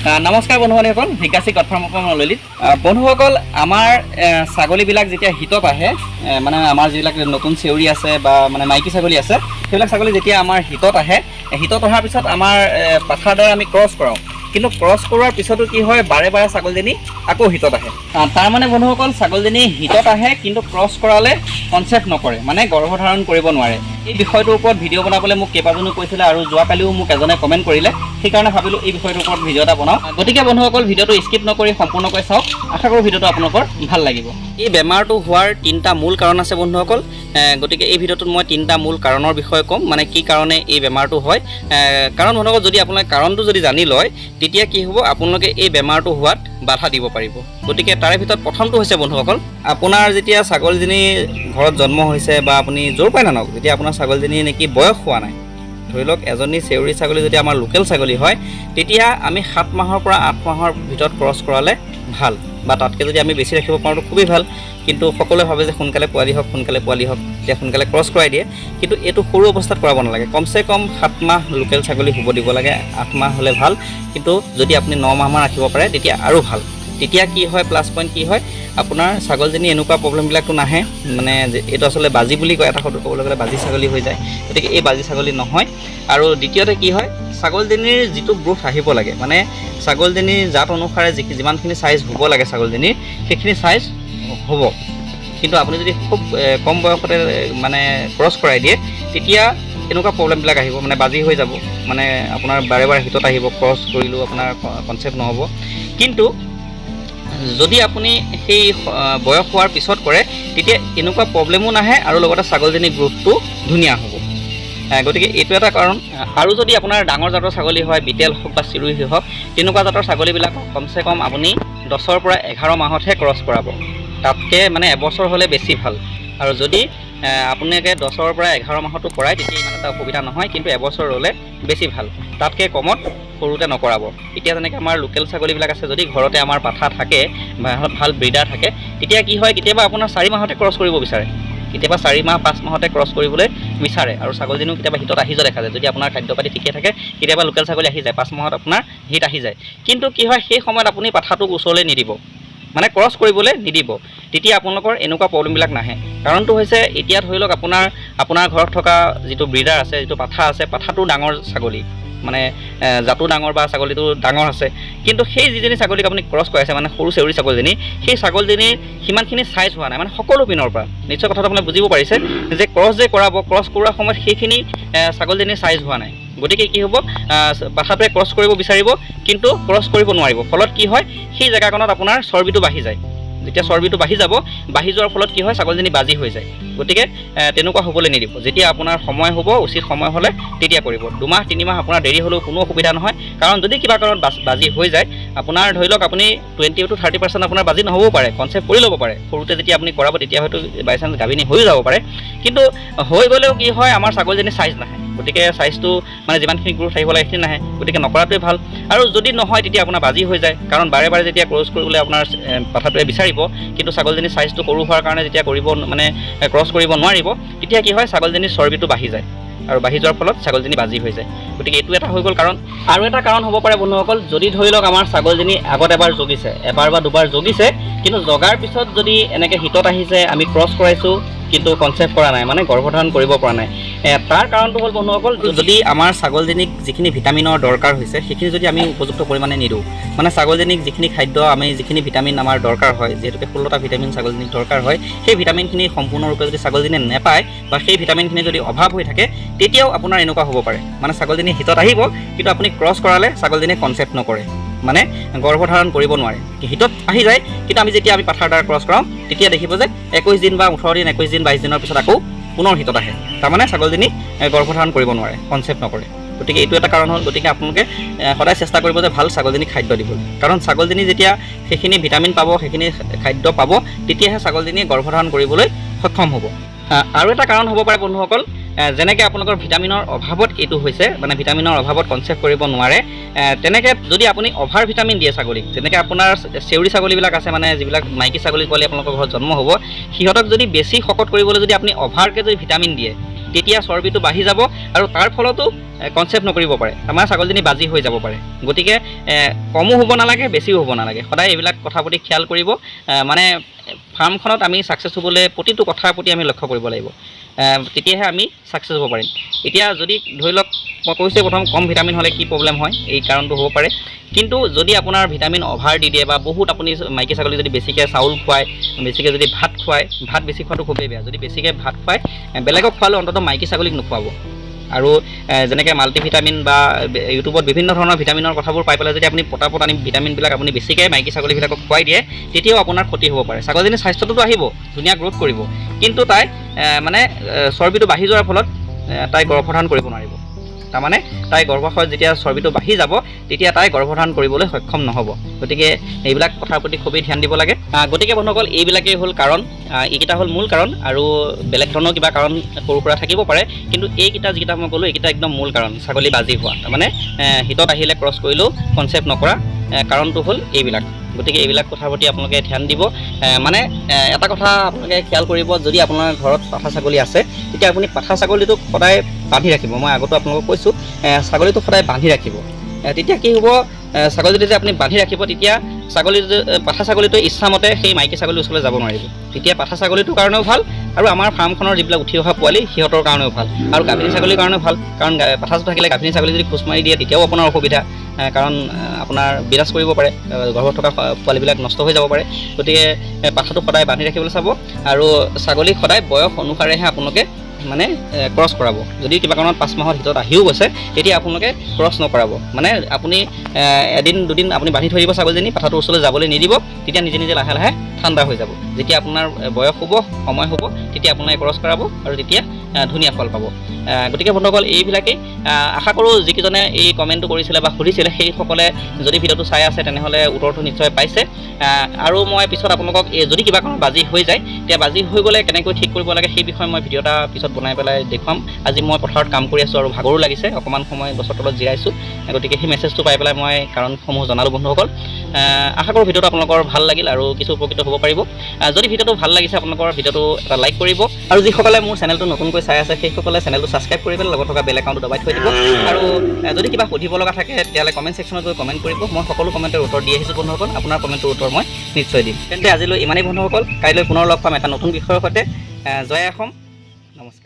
নমস্কাৰ বন্ধুসকল, ভিকাসী কটফাৰ্মৰ পৰা মই ললিত। বন্ধুসকল, আমাৰ ছাগলীবিলাক যেতিয়া হিতত আহে, মানে আমাৰ যিবিলাক নতুন চেউৰী আছে বা মানে মাইকী ছাগলী আছে, সেইবিলাক ছাগলী যেতিয়া আমাৰ হিতত আহে, হিতত অহাৰ পিছত আমাৰ পাঠাৰ দ্বাৰা আমি ক্ৰছ কৰাওঁ। কিন্তু ক্ৰছ কৰোৱাৰ পিছতো কি হয়, বাৰে বাৰে ছাগলীজনী আকৌ হিতত আহে। তাৰমানে বন্ধুসকল, ছাগলীজনী হিতত আহে কিন্তু ক্ৰছ কৰালে কনচেপ্ট নকৰে, মানে গৰ্ভধাৰণ কৰিব নোৱাৰে। এই বিষয়টোৰ ওপৰত ভিডিঅ' বনাবলৈ মোক কেইবাজনো কৈছিলে আৰু যোৱাকালিও মোক এজনে কমেণ্ট কৰিলে। সেইকাৰণে ভাবিলোঁ এই বিষয়টোৰ ওপৰত ভিডিঅ' এটা বনাওঁ। গতিকে বন্ধুসকল, ভিডিঅ'টো স্কিপ নকৰি সম্পূৰ্ণকৈ চাওক। আশা কৰোঁ ভিডিঅ'টো আপোনালোকৰ ভাল লাগিব। এই বেমাৰটো হোৱাৰ 3টা মূল কাৰণ আছে বন্ধুসকল। গতিকে এই ভিডিঅ'টোত মই 3টা মূল কাৰণৰ বিষয়ে ক'ম, মানে কি কাৰণে এই বেমাৰটো হয়। কাৰণ বন্ধুসকল, যদি আপোনালোকে কাৰণটো যদি জানি লয়, তেতিয়া কি হ'ব, আপোনালোকে এই বেমাৰটো হোৱাত বাধা দিব পাৰিব। গতিকে তাৰে ভিতৰত প্ৰথমটো হৈছে বন্ধুসকল, আপোনাৰ যেতিয়া ছাগলীজনী ঘৰত জন্ম হৈছে বা আপুনি য'ৰ পৰাই নানক, যেতিয়া আপোনাৰ ছাগলীজনী নেকি বয়স হোৱা নাই, ধৰি লওক এজনী চেউৰী ছাগলী যদি আমাৰ লোকেল ছাগলী হয়, তেতিয়া আমি 7 মাহৰ পৰা 8 মাহৰ ভিতৰত ক্ৰছ কৰালে ভাল, বা তাতকৈ যদি আমি বেছি ৰাখিব পাৰোঁ খুবেই ভাল। কিন্তু সকলোৱে ভাবে যে সোনকালে পোৱালি হওক, তেতিয়া সোনকালে ক্ৰছ কৰাই দিয়ে। কিন্তু এইটো সৰু অৱস্থাত কৰাব নালাগে। কমচে কম 7 মাহ লোকেল ছাগলী হ'ব দিব লাগে, 8 মাহ হ'লে ভাল। কিন্তু যদি আপুনি 9 মাহমান ৰাখিব পাৰে তেতিয়া আৰু ভাল। তেতিয়া কি হয়, প্লাছ পইণ্ট কি হয়, আপোনাৰ ছাগলীজনী এনেকুৱা প্ৰব্লেমবিলাকতো নাহে, মানে এইটো আচলতে বাজি বুলি কয়, এটা শব্দ ক'বলৈ গ'লে বাজি ছাগলী হৈ যায়। গতিকে এই বাজি ছাগলী নহয়। আৰু দ্বিতীয়তে কি হয়, ছাগলীজনীৰ যিটো গ্ৰোথ আহিব লাগে, মানে ছাগলীজনীৰ জাত অনুসাৰে যিমানখিনি চাইজ হ'ব লাগে ছাগলীজনীৰ, সেইখিনি চাইজ হ'ব। কিন্তু আপুনি যদি খুব কম বয়সতে মানে ক্ৰছ কৰাই দিয়ে, তেতিয়া এনেকুৱা প্ৰব্লেমবিলাক আহিব, মানে বাজি হৈ যাব, মানে আপোনাৰ বাৰে বাৰে হিতত আহিব, ক্ৰছ কৰিলেও আপোনাৰ কনচেপ্ট নহ'ব। কিন্তু যদি আপুনি সেই বয়স হোৱাৰ পিছত কৰে, তেতিয়া এনেকুৱা প্ৰব্লেমো নাহে আৰু লগতে ছাগলীজনীৰ গ্ৰোথটো ধুনীয়া হ'ব। গতিকে এইটো এটা কাৰণ। আৰু যদি আপোনাৰ ডাঙৰ জাতৰ ছাগলী হয়, বিটেল হওক বা চিৰৈ হওক, তেনেকুৱা জাতৰ ছাগলীবিলাকক কমচে কম আপুনি 10ৰ পৰা 11 মাহতহে ক্ৰছ কৰাব। তাতকৈ মানে এবছৰ হ'লে বেছি ভাল। আৰু যদি আপোনালোকে 10ৰ পৰা 11 মাহতো কৰায়, তেতিয়া ইমান এটা অসুবিধা নহয়। কিন্তু এবছৰ হ'লে বেছি ভাল, তাতকৈ কমত সৰুতে নকৰাব। এতিয়া যেনেকৈ আমাৰ লোকেল ছাগলীবিলাক আছে, যদি ঘৰতে আমাৰ পাঠা থাকে, ভাল ব্ৰিডাৰ থাকে, তেতিয়া কি হয়, কেতিয়াবা আপোনাৰ 4 মাহতে ক্ৰছ কৰিব বিচাৰে, কেতিয়াবা 4 মাহ 5 মাহতে ক্ৰছ কৰিবলৈ বিচাৰে। আৰু ছাগলীজনীও কেতিয়াবা হিতত আহি যোৱা দেখা যায়, যদি আপোনাৰ খাদ্য পাতি ঠিকে থাকে। কেতিয়াবা লোকেল ছাগলী আহি যায়, 5 মাহত আপোনাৰ হিত আহি যায়। কিন্তু কি হয়, সেই সময়ত আপুনি পাঠাটোক ওচৰলৈ নিদিব, মানে ক্ৰছ কৰিবলৈ নিদিব। তেতিয়া আপোনালোকৰ এনেকুৱা প্ৰব্লেমবিলাক নাহে। কাৰণটো হৈছে, এতিয়া ধৰি লওক আপোনাৰ ঘৰত থকা যিটো ব্ৰিডাৰ আছে, যিটো পাঠা আছে, পাঠাটো ডাঙৰ ছাগলী, মানে জাতো ডাঙৰ বা ছাগলীটো ডাঙৰ আছে। কিন্তু সেই যিজনী ছাগলীক আপুনি ক্ৰছ কৰাইছে, মানে সৰু চেউৰী ছাগলীজনী, সেই ছাগলীজনীৰ সিমানখিনি চাইজ হোৱা নাই, মানে সকলো পিনৰ পৰা। নিশ্চয় কথাটো আপুনি বুজিব পাৰিছে যে ক্ৰছ যে কৰাব, ক্ৰছ কৰোৱাৰ সময়ত সেইখিনি ছাগলীজনীৰ চাইজ হোৱা নাই। গতিকে কি হ'ব, পাঠাটোৱে ক্ৰছ কৰিব বিচাৰিব কিন্তু ক্ৰছ কৰিব নোৱাৰিব। ফলত কি হয়, সেই জেগাকণত আপোনাৰ চৰ্বিটো বাঢ়ি যায়। যেতিয়া চৰ্বিটো বাঢ়ি যাব, বাঢ়ি যোৱাৰ ফলত কি হয়, ছাগলীজনী বাজি হৈ যায়। গতিকে তেনেকুৱা হ'বলৈ নিদিব। যেতিয়া আপোনাৰ সময় হ'ব, উচিত সময় হ'লে তেতিয়া কৰিব। 2 মাহ 3 মাহ আপোনাৰ দেৰি হ'লেও কোনো অসুবিধা নহয়। কাৰণ যদি কিবা কাৰণত বাজি হৈ যায়, আপোনাৰ ধৰি লওক আপুনি 20 to 30% আপোনাৰ বাজি নহ'বও পাৰে, কনচেপ্ট কৰি ল'ব পাৰে। সৰুতে যেতিয়া আপুনি কৰাব, তেতিয়া হয়তো বাই চান্স গাভিনী হৈও যাব পাৰে। কিন্তু হৈ গ'লেও কি হয়, আমাৰ ছাগলীজনী চাইজ নাহে। গতিকে চাইজটো মানে যিমানখিনি গ্ৰোথ আহিব লাগে সেইখিনি নাহে। গতিকে নকৰাটোৱে ভাল। আৰু যদি নহয়, তেতিয়া আপোনাৰ বাজি হৈ যায়। কাৰণ বাৰে বাৰে যেতিয়া ক্ৰছ কৰিবলৈ আপোনাৰ পাঠাটোৱে বিচাৰিব, কিন্তু ছাগলীজনীৰ চাইজটো সৰু হোৱাৰ কাৰণে যেতিয়া ক্ৰছ কৰিব নোৱাৰিব, তেতিয়া কি হয়, ছাগলীজনীৰ চৰ্বিটো বাঢ়ি যায়। আৰু বাঢ়ি যোৱাৰ ফলত ছাগলীজনী বাজি হৈ যায়। গতিকে এইটো এটা হৈ গ'ল কাৰণ। আৰু এটা কাৰণ হ'ব পাৰে বন্ধুসকল, যদি ধৰি লওক আমাৰ ছাগলীজনী আগত এবাৰ জগিছে, এবাৰ বা দুবাৰ জগিছে, কিন্তু জগাৰ পিছত যদি এনেকৈ হিতত আহিছে, আমি ক্ৰছ কৰাইছোঁ কিন্তু কনচেপ্ট কৰা নাই, মানে গৰ্ভধাৰণ কৰিব পৰা নাই। তাৰ কাৰণটো হ'ল বন্ধুসকল, যদি আমাৰ ছাগলীজনীক যিখিনি ভিটামিনৰ দৰকাৰ হৈছে, সেইখিনি যদি আমি উপযুক্ত পৰিমাণে নিদিওঁ, মানে ছাগলীজনীক যিখিনি খাদ্য, আমি যিখিনি ভিটামিন আমাৰ দৰকাৰ হয়, যিহেতুকে 16টা ভিটামিন ছাগলীজনীক দৰকাৰ হয়, সেই ভিটামিনখিনি সম্পূৰ্ণৰূপে যদি ছাগলীজনীয়ে নাপায় বা সেই ভিটামিনখিনি যদি অভাৱ হৈ থাকে, তেতিয়াও আপোনাৰ এনেকুৱা হ'ব পাৰে, মানে ছাগলীজনী হিতত আহিব কিন্তু আপুনি ক্ৰছ কৰালে ছাগলীজনীয়ে কনচেপ্ট নকৰে, মানে গৰ্ভধাৰণ কৰিব নোৱাৰে। হিতত আহি যায়, কিন্তু যেতিয়া আমি পাঠাৰ দ্বাৰা ক্ৰছ কৰাওঁ, তেতিয়া দেখিব যে 21 দিন বা 18 দিন, 21 দিন 22 দিনৰ পিছত আকৌ পুনৰ হিতত আহে। তাৰমানে ছাগলীজনী গৰ্ভধাৰণ কৰিব নোৱাৰে, কনচেপ্ট নকৰে। গতিকে এইটো এটা কাৰণ হ'ল। গতিকে আপোনালোকে সদায় চেষ্টা কৰিব যে ভাল ছাগলীজনীক খাদ্য দিবলৈ। কাৰণ ছাগলীজনী যেতিয়া সেইখিনি ভিটামিন পাব, সেইখিনি খাদ্য পাব, তেতিয়াহে ছাগলীজনীয়ে গৰ্ভধাৰণ কৰিবলৈ সক্ষম হ'ব। আৰু এটা কাৰণ হ'ব পাৰে বন্ধুসকল, যেনেকৈ আপোনালোকৰ ভিটামিনৰ অভাৱত এইটো হৈছে, মানে ভিটামিনৰ অভাৱত কনচেপ্ট কৰিব নোৱাৰে, তেনেকৈ যদি আপুনি অভাৰ ভিটামিন দিয়ে ছাগলীক, যেনেকৈ আপোনাৰ চেউৰী ছাগলীবিলাক আছে, মানে যিবিলাক মাইকী ছাগলী পোৱালি আপোনালোকৰ ঘৰত জন্ম হ'ব, সিহঁতক যদি বেছি শকত কৰিবলৈ যদি আপুনি অভাৰকৈ যদি ভিটামিন দিয়ে, তেতিয়া চৰ্বিটো বাঢ়ি যাব আৰু তাৰ ফলতো কনচেপ্ট নকৰিব পাৰে, আমাৰ ছাগলীজনী বাজি হৈ যাব পাৰে। গতিকে কমো হ'ব নালাগে, বেছিও হ'ব নালাগে। সদায় এইবিলাক কথাৰ প্ৰতি খেয়াল কৰিব। মানে ফাৰ্মখনত আমি ছাকচেছ হ'বলৈ প্ৰতিটো কথাৰ প্ৰতি আমি লক্ষ্য কৰিব লাগিব, তেতিয়াহে আমি ছাকচেছ হ'ব পাৰিম। এতিয়া যদি ধৰি লওক মই কৈছোঁ প্ৰথম কম ভিটামিন হ'লে কি প্ৰব্লেম হয়, এই কাৰণটো হ'ব পাৰে। কিন্তু যদি আপোনাৰ ভিটামিন অভাৰ দি দিয়ে বা বহুত আপুনি মাইকী ছাগলী যদি বেছিকৈ চাউল খুৱায়, বেছিকৈ যদি ভাত খুৱায়, ভাত বেছি খোৱাটো খুবেই বেয়া। যদি বেছিকৈ ভাত খুৱায়, বেলেগক খোৱালে অন্ততঃ মাইকী ছাগলীক নোখোৱাব। আৰু যেনেকৈ মাল্টিভিটামিন বা ইউটিউবত বিভিন্ন ধৰণৰ ভিটামিনৰ কথাবোৰ পাই পেলাই যদি আপুনি পটাপট আনি ভিটামিনবিলাক আপুনি বেছিকৈ মাইকী ছাগলীবিলাকক খুৱাই দিয়ে, তেতিয়াও আপোনাৰ ক্ষতি হ'ব পাৰে। ছাগলীজনীৰ স্বাস্থ্যটোতো আহিব, ধুনীয়া গ্ৰোথ কৰিব, কিন্তু তাই মানে চৰ্বিটো বাঢ়ি যোৱাৰ ফলত তাই গৰ্ভধাৰণ কৰিব নোৱাৰিব। তাৰমানে তাই গৰ্ভাশয়ত যেতিয়া চৰ্বিটো বাঢ়ি যাব, তেতিয়া তাই গৰ্ভধাৰণ কৰিবলৈ সক্ষম নহ'ব। গতিকে এইবিলাক কথাৰ প্ৰতি খুবেই ধ্যান দিব লাগে। গতিকে বন্ধুসকল, এইবিলাকেই হ'ল কাৰণ, এইকেইটা হ'ল মূল কাৰণ, আৰু বেলেগ ধৰণৰ কিবা কাৰণ সৰু সুৰা থাকিব পাৰে, কিন্তু এইকেইটা যিকেইটা মই ক'লোঁ, এইকেইটা একদম মূল কাৰণ ছাগলী বাজি হোৱা। তাৰমানে হিতত আহিলে ক্ৰছ কৰিলেও কনচেপ্ট নকৰা কাৰণটো হ'ল এইবিলাক। গতিকে এইবিলাক কথাৰ প্ৰতি আপোনালোকে ধ্যান দিব। মানে এটা কথা আপোনালোকে খেয়াল কৰিব, যদি আপোনাৰ ঘৰত পাঠা ছাগলী আছে, তেতিয়া আপুনি পাঠা ছাগলীটোক সদায় বান্ধি ৰাখিব। মই আগতো আপোনালোকক কৈছোঁ, ছাগলীটোক সদায় বান্ধি ৰাখিব। তেতিয়া কি হ'ব, ছাগলীটো যেতিয়া আপুনি বান্ধি ৰাখিব, তেতিয়া পাঠা ছাগলীটোৱে ইচ্ছামতে সেই মাইকী ছাগলীৰ ওচৰলৈ যাব নোৱাৰিব। তেতিয়া পাঠা ছাগলীটোৰ কাৰণেও ভাল, আৰু আমাৰ ফাৰ্মখনৰ যিবিলাক উঠি অহা পোৱালি সিহঁতৰ কাৰণেও ভাল, আৰু গাভিনী ছাগলীৰ কাৰণেও ভাল। কাৰণ পাঠাটো থাকিলে গাভিনী ছাগলী যদি খোজ মাৰি দিয়ে, তেতিয়াও আপোনাৰ অসুবিধা, কাৰণ আপোনাৰ বিনাশ কৰিব পাৰে, গৰ্ভত থকা পোৱালিবিলাক নষ্ট হৈ যাব পাৰে। গতিকে পাঠাটো সদায় বান্ধি ৰাখিবলৈ চাব, আৰু ছাগলীক সদায় বয়স অনুসাৰেহে আপোনালোকে মানে ক্ৰছ কৰাব। যদি কিবা কাৰণত 5 মাহৰ ভিতৰত আহিও গৈছে, তেতিয়া আপোনালোকে ক্ৰছ নকৰাব। মানে আপুনি এদিন দুদিন আপুনি বান্ধি থৈ দিব ছাগলীজনী, পাঠাটোৰ ওচৰলৈ যাবলৈ নিদিব, তেতিয়া নিজে নিজে লাহে লাহে ঠাণ্ডা হৈ যাব। যেতিয়া আপোনাৰ বয়স হ'ব, সময় হ'ব, তেতিয়া আপোনালোকে ক্ৰছ কৰাব, আৰু তেতিয়া ধুনীয়া ফল পাব। গতিকে বন্ধুসকল, এইবিলাকেই আশা কৰোঁ যিকেইজনে এই কমেণ্টটো কৰিছিলে বা সুধিছিলে, সেইসকলে যদি ভিডিঅ'টো চাই আছে, তেনেহ'লে উত্তৰটো নিশ্চয় পাইছে। আৰু মই পিছত আপোনালোকক যদি কিবা কাৰণত বাজি হৈ যায়, তেতিয়া বাজি হৈ গ'লে কেনেকৈ ঠিক কৰিব লাগে সেই বিষয়ে মই ভিডিঅ' এটা পিছত বনাই পেলাই দেখুৱাম। আজি মই পথাৰত কাম কৰি আছোঁ আৰু ভাগৰো লাগিছে, অকণমান সময় গছৰ তলত জিৰাইছোঁ। গতিকে সেই মেছেজটো পাই পেলাই মই কাৰণসমূহ জনালোঁ বন্ধুসকল। আশা কৰোঁ ভিডিঅ'টো আপোনালোকৰ ভাল লাগিল আৰু কিছু উপকৃত হ'ব পাৰিব। যদি ভিডিঅ'টো ভাল লাগিছে, আপোনালোকৰ ভিডিঅ'টো এটা লাইক কৰিব, আৰু যিসকলে মোৰ চেনেলটো নতুনকৈ চাই আছে, সেইসকলে চেনেলটো ছাবস্ক্ৰাইব কৰি পেলাই লগত থকা বেল একাউণ্টটো দবাই থৈ দিব। আৰু যদি কিবা সুধিব লগা থাকে, তেতিয়াহ'লে কমেণ্ট ছেকশ্যনত গৈ কমেণ্ট কৰিব। মই সকলো কমেণ্টৰ উত্তৰ দি আহিছোঁ বন্ধুসকল, আপোনাৰ কমেণ্টৰ উত্তৰ মই নিশ্চয় দিম। তেন্তে আজিলৈ ইমানেই বন্ধুসকল, কাইলৈ পুনৰ লগ পাম এটা নতুন বিষয়ৰ সৈতে। জয় অসম, নমস্কাৰ।